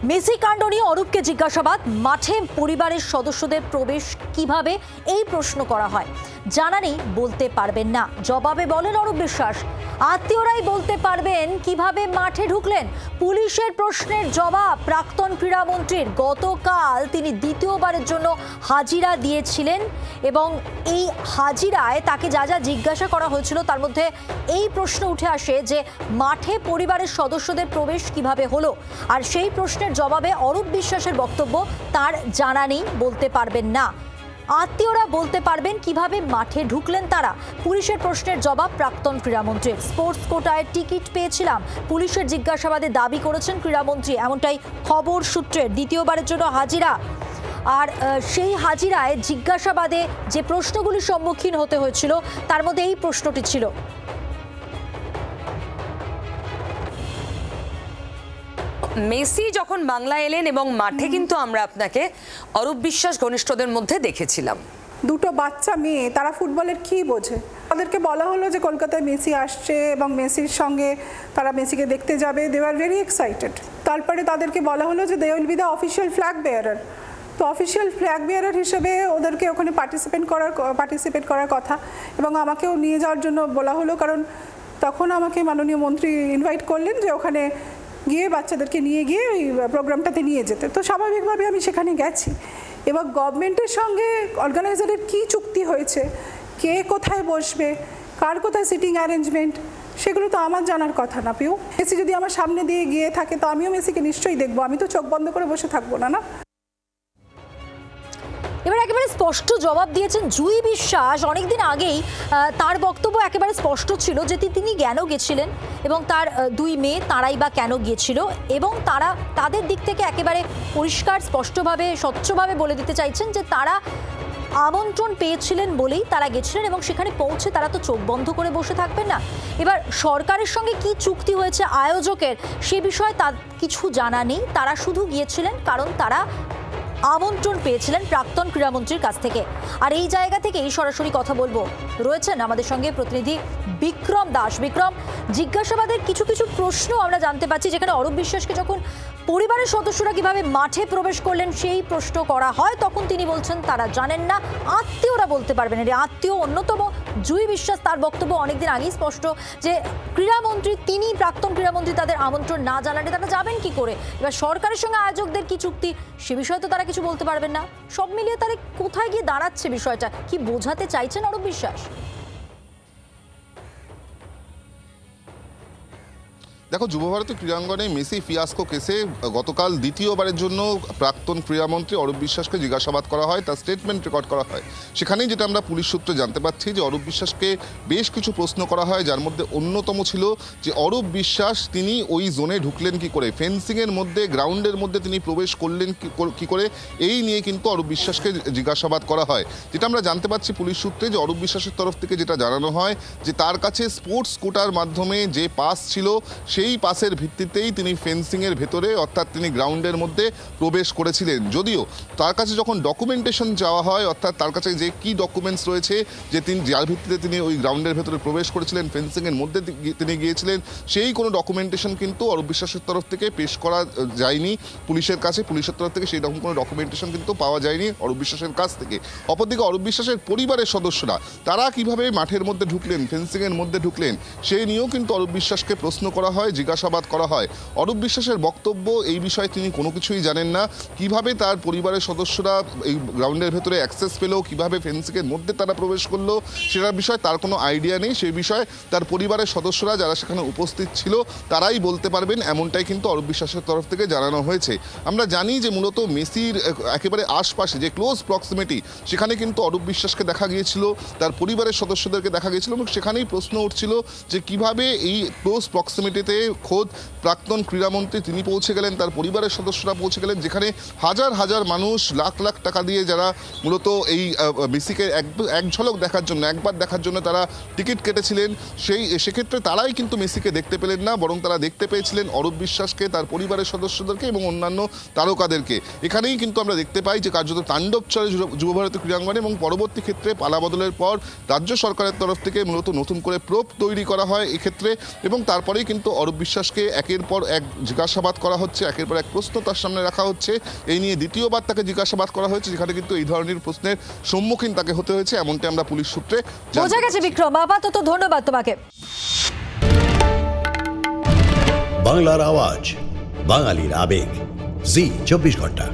Messi কাণ্ড নিয়ে অরূপকে জিজ্ঞাসাবাদ। মাঠে পরিবারের সদস্যদের প্রবেশ কিভাবে, এই প্রশ্ন করা হয়। জানা নেই, বলতে পারবেন না। জবাবে বলেন অরূপ বিশ্বাস, আত্মীয়রাই বলতে পারবেন কিভাবে মাঠে ঢুকলেন। পুলিশের প্রশ্নের জবাব প্রাক্তন ক্রীড়ামন্ত্রীর। গতকাল তিনি দ্বিতীয়বারের জন্য হাজিরা দিয়েছিলেন এবং এই হাজিরায় তাকে যা যা জিজ্ঞাসা করা হয়েছিল তার মধ্যে এই প্রশ্ন উঠে আসে যে মাঠে পরিবারের সদস্যদের প্রবেশ কিভাবে হলো। আর সেই প্রশ্নের জবাবে অরূপ বিশ্বাসের বক্তব্য, তার জানা নেই, বলতে পারবেন না। আত্মীয়রা বলতে পারবেন কিভাবে মাঠে ঢুকলেন তারা। পুলিশের প্রশ্নের জবাব প্রাক্তন ক্রীড়ামন্ত্রীর। স্পোর্টস কোটায় টিকিট পেয়েছিলাম, পুলিশের জিজ্ঞাসাবাদে দাবি করেছেন ক্রীড়ামন্ত্রী, এমনটাই খবর সূত্রের। দ্বিতীয়বারের জন্য হাজিরা, আর সেই হাজিরায় জিজ্ঞাসাবাদে যে প্রশ্নগুলির সম্মুখীন হতে হয়েছিল তার মধ্যে এই প্রশ্নটি ছিল। মেসি যখন বাংলায় এলেন এবং মাঠে কিন্তু আমরা আপনাকে অরূপ বিশ্বাস ঘনিষ্ঠদের মধ্যে দেখেছিলাম। দুটো বাচ্চা মেয়ে, তারা ফুটবলের কি বোঝে? তাদেরকে বলা হলো যে কলকাতায় মেসি আসছে এবং মেসির সঙ্গে তারা মেসিকে দেখতে যাবে। They are very excited. তারপরে তাদেরকে বলা হলো যে they will be the official flag bearer. তো অফিসিয়াল ফ্ল্যাগ বেয়ারার হিসেবে ওদেরকে ওখানে পার্টিসিপেট করার কথা এবং আমাকেও নিয়ে যাওয়ার জন্য বলা হলো, কারণ তখন আমাকে মাননীয় মন্ত্রী ইনভাইট করলেন যে ওখানে গিয়ে বাচ্চাদেরকে নিয়ে গিয়ে ওই প্রোগ্রামটাতে নিয়ে যেতে। তো স্বাভাবিকভাবে আমি সেখানে গেছি। এবার গভর্নমেন্টের সঙ্গে অর্গানাইজারের কী চুক্তি হয়েছে, কে কোথায় বসবে, কার কোথায় সিটিং অ্যারেঞ্জমেন্ট, সেগুলো তো আমার জানার কথা না। পিউ, মেসি যদি আমার সামনে দিয়ে গিয়ে থাকে তো আমিও মেসিকে নিশ্চয়ই দেখবো, আমি তো চোখ বন্ধ করে বসে থাকবো না। এবার একেবারে স্পষ্ট জবাব দিয়েছেন জুঁই বিশ্বাস। অনেকদিন আগেই তার বক্তব্য একেবারে স্পষ্ট ছিল যে তিনি কেন গেছিলেন এবং তার দুই মেয়ে তারাই বা কেন গিয়েছিল, এবং তাদের দিক থেকে একেবারে পরিষ্কার স্পষ্টভাবে স্বচ্ছভাবে বলে দিতে চাইছেন যে তারা আমন্ত্রণ পেয়েছিলেন বলেই তারা গেছিলেন এবং সেখানে পৌঁছে তারা তো চোখ বন্ধ করে বসে থাকবেন না। এবার সরকারের সঙ্গে কি চুক্তি হয়েছে আয়োজকের, সে বিষয়ে তার কিছু জানা নেই। তারা শুধু গিয়েছিলেন কারণ তারা আমন্ত্রণ পেয়েছিলেন প্রাক্তন ক্রীড়ামন্ত্রীর কাছ থেকে। আর এই জায়গা থেকেই সরাসরি কথা বলবো, রয়েছেন আমাদের সঙ্গে প্রতিনিধি বিক্রম দাস। বিক্রম, জিজ্ঞাসাবাদের কিছু কিছু প্রশ্ন আমরা জানতে পাচ্ছি, যেখানে অরূপ বিশ্বাসকে যখন পরিবারের সদস্যরা কিভাবে মাঠে প্রবেশ করলেন সেই প্রশ্ন করা হয়, তখন তিনি বলছেন তারা জানেন না, আত্মীয়রা বলতে পারবেন। এর আত্মীয় অন্যতম জুঁই বিশ্বাস, তার বক্তব্য অনেকদিন আগেই স্পষ্ট যে ক্রীড়ামন্ত্রী, তিনি প্রাক্তন ক্রীড়ামন্ত্রী, তাদের আমন্ত্রণ না জানালে তারা যাবেন কি করে। এবার সরকারের সঙ্গে আয়োজকদের কি চুক্তি, সে বিষয়ে তো তারা কিছু বলতে পারবেন না। সব মিলিয়ে তারা কোথায় গিয়ে দাঁড়াচ্ছে, বিষয়টা কি বোঝাতে চাইছেন অরূপ বিশ্বাস? দেখো, যুবভারতী ক্রীড়াঙ্গনে মেসি ফিয়াস্কো কেসে গতকাল দ্বিতীয়বারের জন্য প্রাক্তন ক্রীড়ামন্ত্রী অরূপ বিশ্বাসকে জিজ্ঞাসাবাদ করা হয়, তার স্টেটমেন্ট রেকর্ড করা হয়। সেখানেই যেটা আমরা পুলিশ সূত্রে জানতে পারছি যে অরূপ বিশ্বাসকে বেশ কিছু প্রশ্ন করা হয়, যার মধ্যে অন্যতম ছিল যে অরূপ বিশ্বাস তিনি ওই জোনে ঢুকলেন কি করে, ফেন্সিংয়ের মধ্যে, গ্রাউন্ডের মধ্যে তিনি প্রবেশ করলেন কি করে, এই নিয়ে কিন্তু অরূপ বিশ্বাসকে জিজ্ঞাসাবাদ করা হয়। যেটা আমরা জানতে পারছি পুলিশ সূত্রে যে অরূপ বিশ্বাসের তরফ থেকে যেটা জানানো হয় যে তার কাছে স্পোর্টস কোটার মাধ্যমে যে পাস ছিল, সেই পাসের ভিত্তিতেই তিনি ফেন্সিংয়ের ভেতরে, অর্থাৎ তিনি গ্রাউন্ডের মধ্যে প্রবেশ করেছিলেন। যদিও তার কাছে যখন ডকুমেন্টেশন চাওয়া হয়, অর্থাৎ তার কাছে যে কি ডকুমেন্টস রয়েছে যে তিনি যার ভিত্তিতে তিনি ওই গ্রাউন্ডের ভেতরে প্রবেশ করেছিলেন, ফেন্সিংয়ের মধ্যে তিনি গিয়েছিলেন, সেই কোনো ডকুমেন্টেশন কিন্তু অরূপ বিশ্বাসের তরফ থেকে পেশ করা যায়নি পুলিশের কাছে। পুলিশের তরফ থেকে সেই রকম কোনো ডকুমেন্টেশন কিন্তু পাওয়া যায়নি অরূপ বিশ্বাসের কাছ থেকে। অপরদিকে অরূপ বিশ্বাসের পরিবারের সদস্যরা তারা কিভাবে মাঠের মধ্যে ঢুকলেন, ফেন্সিংয়ের মধ্যে ঢুকলেন, সেই নিয়েও কিন্তু অরূপ বিশ্বাসকে প্রশ্ন করা হয়, জিজ্ঞাসাবাদ করা হয়। অরূপ বিশ্বাসের বক্তব্য, এই বিষয়ে তিনি কোনো কিছুই জানেন না। কিভাবে তার পরিবারের সদস্যরা এই গ্রাউন্ডের ভেতরে অ্যাক্সেস পেল, কিভাবে ফেন্সিংয়ের মধ্যে তারা প্রবেশ করলো, সেটার বিষয়ে তার কোনো আইডিয়া নেই। সেই বিষয়ে তার পরিবারের সদস্যরা যারা সেখানে উপস্থিত ছিল তারাই বলতে পারবেন, এমনটাই কিন্তু অরূপ বিশ্বাসের তরফ থেকে জানানো হয়েছে। আমরা জানি যে মূলত মেসির একেবারে আশপাশে যে ক্লোজ প্রক্সিমিটি, সেখানে কিন্তু অরূপ বিশ্বাসকে দেখা গিয়েছিল, তার পরিবারের সদস্যদেরকে দেখা গিয়েছিল, এবং সেখানেই প্রশ্ন উঠছিল যে কিভাবে এই ক্লোজ প্রক্সিমিটিতে খোদ প্রাক্তন ক্রীড়ামন্ত্রী তিনি পৌঁছে গেলেন, তার পরিবারের সদস্যরা পৌঁছে গেলেন, যেখানে হাজার হাজার মানুষ লাখ লাখ টাকা দিয়ে যারা মূলত এই মেসিকে এক ঝলক দেখার জন্য, একবার দেখার জন্য তারা টিকিট কেটেছিলেন, সেক্ষেত্রে তারাই কিন্তু মেসিকে দেখতে পেলেন না, বরং তারা দেখতে পেয়েছিলেন অরূপ বিশ্বাসকে, তার পরিবারের সদস্যদেরকে এবং অন্যান্য তারকাদেরকে। এখানেই কিন্তু আমরা দেখতে পাই যে কার্যত তাণ্ডব চলে যুবভারতী ক্রীড়াঙ্গনে, এবং পরবর্তী ক্ষেত্রে পালাবদলের পর রাজ্য সরকারের তরফ থেকে মূলত নতুন করে প্রোপ তৈরি করা হয় এক্ষেত্রে, এবং তারপরেই কিন্তু অরূপ অরূপ বিশ্বাসকে একের পর এক জিজ্ঞাসাবাদ করা হচ্ছে, একের পর এক প্রশ্ন তার সামনে রাখা হচ্ছে। এই নিয়ে দ্বিতীয়বার তাকে জিজ্ঞাসাবাদ করা হয়েছে, যেখানে কিন্তু এই ধরনের প্রশ্নের সম্মুখীন তাকে হতে হয়েছে, এমনটা আমরা পুলিশ সূত্রে জানতে বোঝা গেছে। পারছি। বিক্রম, আপাতত ধন্যবাদ তোমাকে। বাংলার আওয়াজ, বাঙালির আবেগ, জি 24 ঘন্টা।